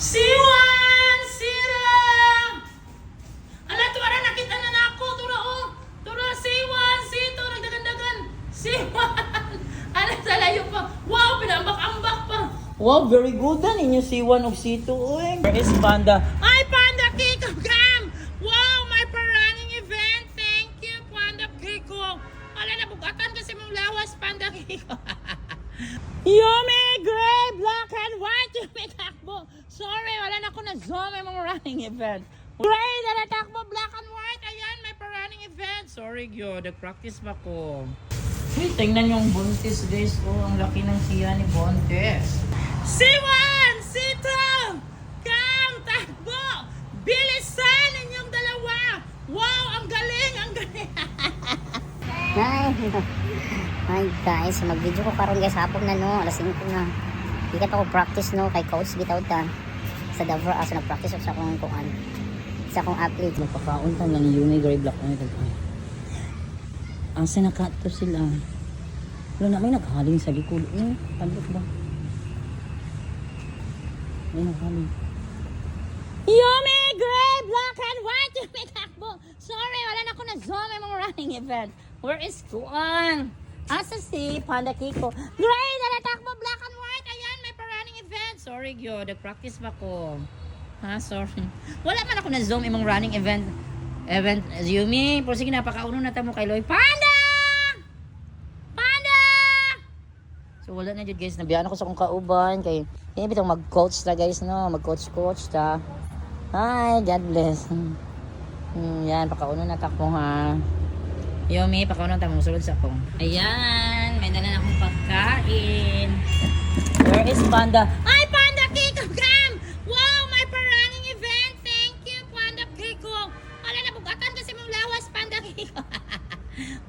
Siwan! Sira! Ala, tuwara nakita na nako. Tura, oh. Tura, siwan! Sito, nagdagan-dagan. Siwan! Ala, sa layo pa. Wow, pinambak-ambak pa. Wow, very good na ninyo siwan og sito, oy. Where is Panda? Ay, Panda Kiko, come! Wow, my running event. Thank you, Panda Kiko. Ala, nabugatan kasi mong lawas, Panda Kiko. Yummy, gray, black and white. Yummy, takbo. Sorry, wala na ako na-zoom yung mga running event. Gray na natakbo, black and white. Ayan, may running event. Sorry, Gyo. Nag-practice ba ko? Uy, tingnan yung buntis, guys. Oh, ang laki ng siya ni Buntis. Siwan! Sito! Come! Takbo! Bilisan ninyong dalawa! Wow! Ang galing! Ang galing! Hi guys, mag-video ko karon guys hapon na no, alas 5 na. Ikat ako practice no kay coach bitaw ta sa Davao asa nag-practice ako sa akong kuan. Sa akong athlete Nagpakauntan lang yung gray black na ito. Asa nakato sila? Wala na may naghaling sa likod. Pandot ba? May naghaling. Yummy! Gray! Black and white! Yummy! Takbo! Sorry, wala na ako na-zoom yung mga running event. Where is Kuan? Asa si Panda Kiko? Gray! Nalatakbo! Black and white! Ayan, may running event. Sorry, Gyo. Nag-practice ba ko? Ha? Sorry. Wala man ako na-zoom yung mga running event. Yumi. Pero sige, napakauno na tamo kay Loy. Panda! Panda! So, wala na dyan, guys. Nabiyaan ako sa kong kauban. Kay, hindi bitang mag-coach ta, guys, no? Mag-coach ta. Hi, God bless. Yan, pakauno na takbo, ha? Yumi, pakauno na tamo. Sulod sa ako. Ayan, may dala na akong pagkain. Where is Panda? Ay, Panda Kiko, come! Wow, may running event. Thank you, Panda Kiko. Ala, nabugatan kasi mong lawas, Panda Kiko.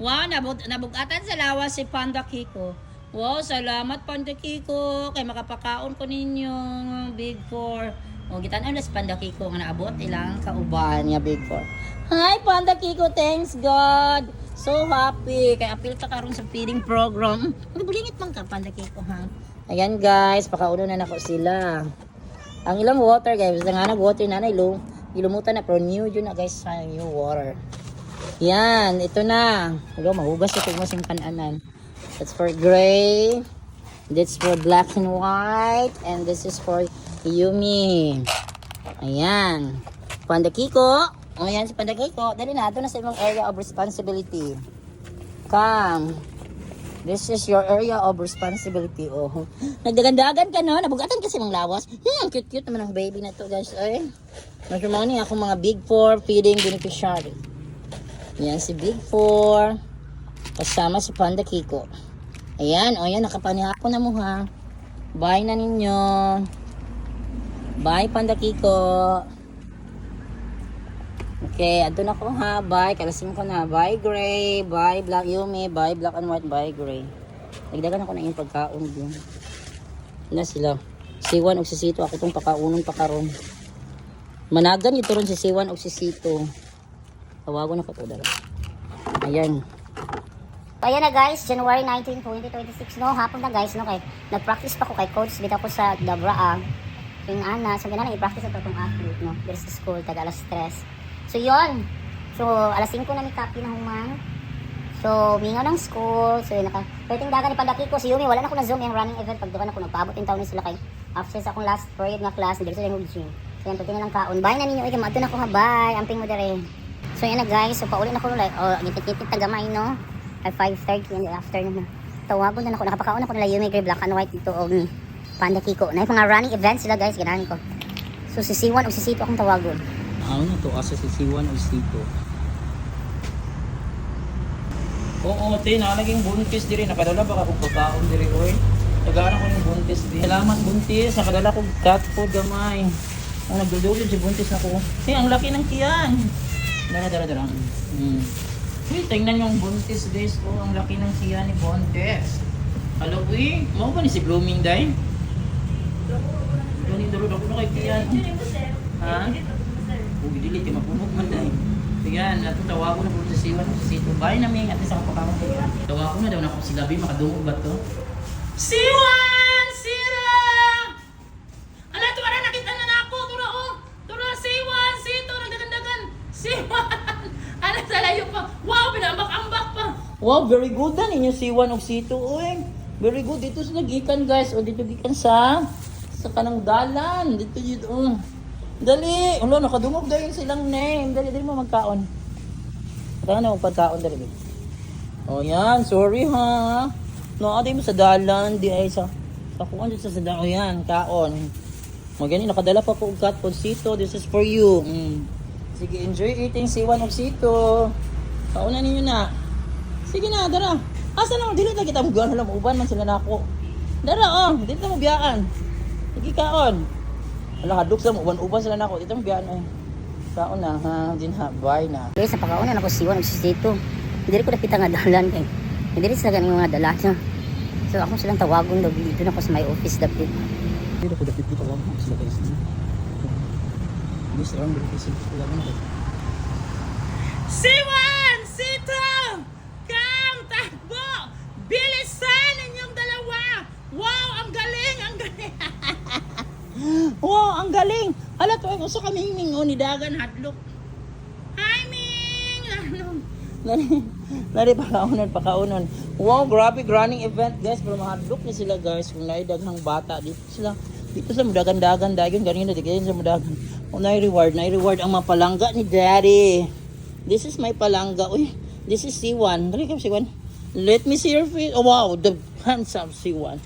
Wow, nabugatan sa lawas si Panda Kiko. Wow, salamat, Panda Kiko. Kay makapakaon ko ninyong Big 4. O, gitan na si Panda Kiko nga naabot ilang kauban niya Big 4. Hi, Panda Kiko. Thanks, God. So happy. Kaya apil ka karon sa feeding program. Nabulingit man ka, Panda Kiko, ha? Ayan, guys. Pakauno na nako sila. Ang ilang water, guys. Nga nag-water na ilumutan na. Pero new yun na, guys, sa new water. Yan. Ito na. Hello, mahugas ito mo sa kananan. That's for gray. That's for black and white. And this is for Yumi. Ayan. Panda Kiko. O, yan si Panda Kiko. Dali na. Ito na sa imong area of responsibility. Come. This is your area of responsibility. Oh. Nagdagandagan ka, no? Nabugatan kasi mong lawas. Ang cute-cute naman ang baby na to, guys. Ay. Nagsimani ako mga Big 4 feeding beneficiary. Yan si Big 4. Kasama si Panda Kiko. Ayan. O, yan. Nakapanihapon na mo, ha? Bye na ninyo. Bye, Panda Kiko. Okay, ato na ko ha. Bye. Kalasin ko na. Bye, Gray. Bye, Black Yumi. Bye, Black and White. Bye, Gray. Nagdagan ako na yung pagkaon din. Na sila. Siwan o si Sito. Ako itong pakaunong pakaron. Managan ito ron si Siwan o si Sito. Tawagon ako ito dala. Ayan. Ayan na guys, January 19, 2026 no. Hapon na guys no kay nag-practice pa ko kay coach bitaw ko sa Davao. Yung ana, so ganun i-practice ito itong athlete no. There's the school taga alas 3. So yon. So alas 5 na mi kapi na human. So mingaw ng school. So pwedeng dagan ni Panda Kiko si Yumi wala na ko na zoom yung running event pag dukan ako nagpaabot yung taon ni sila kay after sa akong last period nga class dito sa yung gym. So yan pwede na lang kaon. Bye na ninyo. Maadto na ko ha. Bye. Amping mo dere. So yan na guys. So pauli na ko like ngipit-ngipit tagamay no. At 5:30 in the afternoon na. Tawagon na ako. Nakapakaon ako nila Yumi Gray Black and White dito og Panda Kiko. Na mga running events sila guys. Ganahan ko. So si Siwan o si Sito akong tawagon. Ano na to? Asa si Siwan o Sito? Oo, te. Nalaging buntis diri. Nakadala ba akong pagkaon diri, oy? Nagana ko ng buntis diri. Salamat buntis. Nakadala ko cat food gamay. Ang nagdudulod si buntis na ko. Ang laki ng tiyan. Dara. Uy, tingnan yung buntis, guys. Oh, ang laki ng siya ni Buntis. Hello, uy. Mau ba ni si Blooming Day? Gani dalo ako na kay tiyan. Ha? Uy, dili kay mapunog man day. Tingnan, natutawa ko na po sa Siwan, sa Sito. Bye na ming at sa kapakaman kayo. Tawa ko na daw na ako si Labi, makadungog ba to? Siwan! Sira! Ala, tuwara nakita na ako. Wow, very good na ninyo C1 o C2. Uy, very good. Dito sa nagikan guys. O dito gikan sa kanang dalan. Dito. Dali. Ulo, nakadungog dahil silang name. Dali mo magkaon. Kaya na magpagkaon dali. O yan, sorry ha. No, aday mo sa dalan. Di ay sa kuan dito sa dalan. O yan, kaon. Magani, nakadala pa po kat po C2. This is for you. Sige, enjoy eating C1 o C2. Kaunan ninyo na. Sige na, dara. Asa na, dili na kita magyan. Alam, uban man sila na ako. Dara, dito na mo biyaan. Sige, kaon. Alam, hadlok sa mo, uban sila na ako. Dito mo biyaan, Kaon na, ha. Din ha, bye na. Guys, sa pagkaunan ako C1 o C2. Hindi ko nakita nga dalan kay. Hindi rin sila ganun mga dalan. So ako silang tawagon daw. Dito na ako sa my office dapit. Hindi ko dapit dito lang. Sila kayo sila. Gusto lang, dito sila. C1! C2! Come! Takbo! Bilisan ninyong dalawa! Wow! Ang galing! Ang galing! Wow! Ang galing! Hala to, gusto kaming mingo ni Dagan Hadlok. Hi, Ming! Lari, pakaunan. Wow! Grabe, running event, guys. Pero mahadlok ni sila, guys. Kung naidaghang bata, dito sila mudagan-dagan, dagan, ganyan na, digyan sa mudagan. O, nai-reward ang mga palangga ni Daddy. This is my palangga. Uy, this is C1. Dali ka, C1. Let me see your face. Oh, wow, the handsome C1.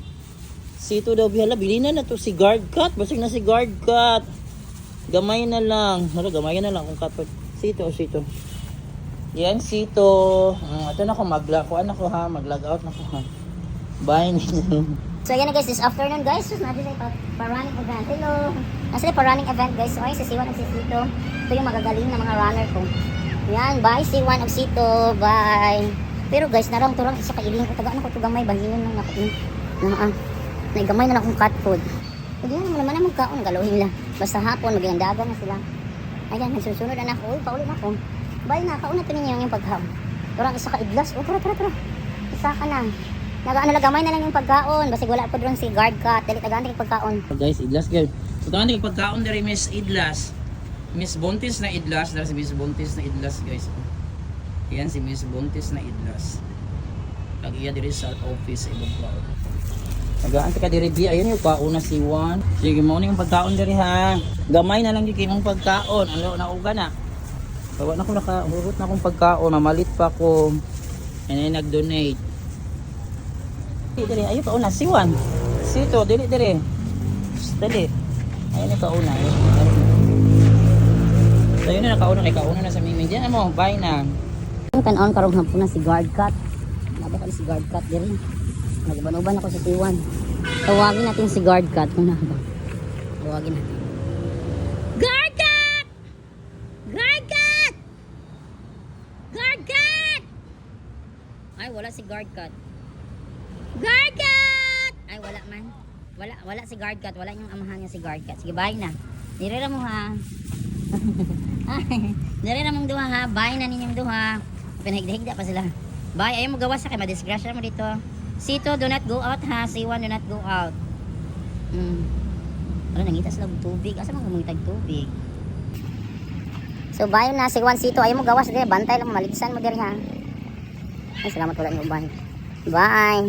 C2 daw, bihala, bilhin na to si guard cut. Basig na si guard cut. Gamay na lang. Gamay na lang kung cut. C2 o C2. Yan, C2. Ito na ako, mag-log out na ko ha. Bye ninyo. So yan na guys, this afternoon guys, natin sa pa-running event. Hello! Nasa pa-running event guys. So ay, si C1 at si C2. Ito yung magagaling na mga runner ko. Yan, bye C1 at C2. Bye! Pero guys, naramturang isa kailing ko. Tagaan ako ito gamay. Bahinon lang ako. Naigamay na lang akong cat food. Pwede yan naman na magkaon. Galuhin lang. Basta hapon, mag-iandagan na sila. Ayan, nagsusunod na ako. Uy, paulit na ako. Bye na, kauna ito ninyo yung paghaw. Turang isa ka idlas. O, tara. Isa ka na. Nagamay na lang yung pagkaon. Basta wala po doon si guard cut. Dali, tagaan yung pagkaon. Guys, idlas girl. So, tagaan yung pagkaon dari Miss Idlas. Miss Buntis na Idlas. Dari si Miss Buntis na Idlas, guys. Yan si Miss Buntis na Idlas. Lagi yan diri sa office sa ibang cloud. Nagaan ka diri bi. Ayun yung pauna si Juan. Sige mo yung pagkaon diri ha. Gamay na lang yung kimong pagkaon. Ano na uga na. Bawa na ko nakahurot na akong pagkaon. Mamalit pa ko. And then nag-donate. Dili, ayun pauna si Juan. Sito, dili. Dali. Ayun yung pauna. So yun na nakauna kay kauna na sa miming. Diyan mo, bye na. Yung kanon karong hapon na si guard cut. Nabaka si guard cut diri. Nagban-uban ako sa C1. Tawagin natin si guard cut kung naba. Tawagin natin. Guard cut! Guard cut! Guard cut! Ay, wala si guard cut. Guard cut! Ay, wala man. Wala si guard cut. Wala yung amahan niya si guard cut. Sige, bye na. Nirera mo ha. Nirera mong duha ha. Bye na ninyong duha. Pinahigda-higda pa sila. Bye. Ayaw mo gawa sa kay. Madisgrasya mo dito. C2, do not go out ha. C1, do not go out. Wala, nangita sila ng tubig. Asa mga mangitag tubig? So, bye na. C1, C2. Ayaw mo gawa sa dito. Bantay lang. Maligsan mo dito ha. Ay, salamat wala niyo. Bye. Bye.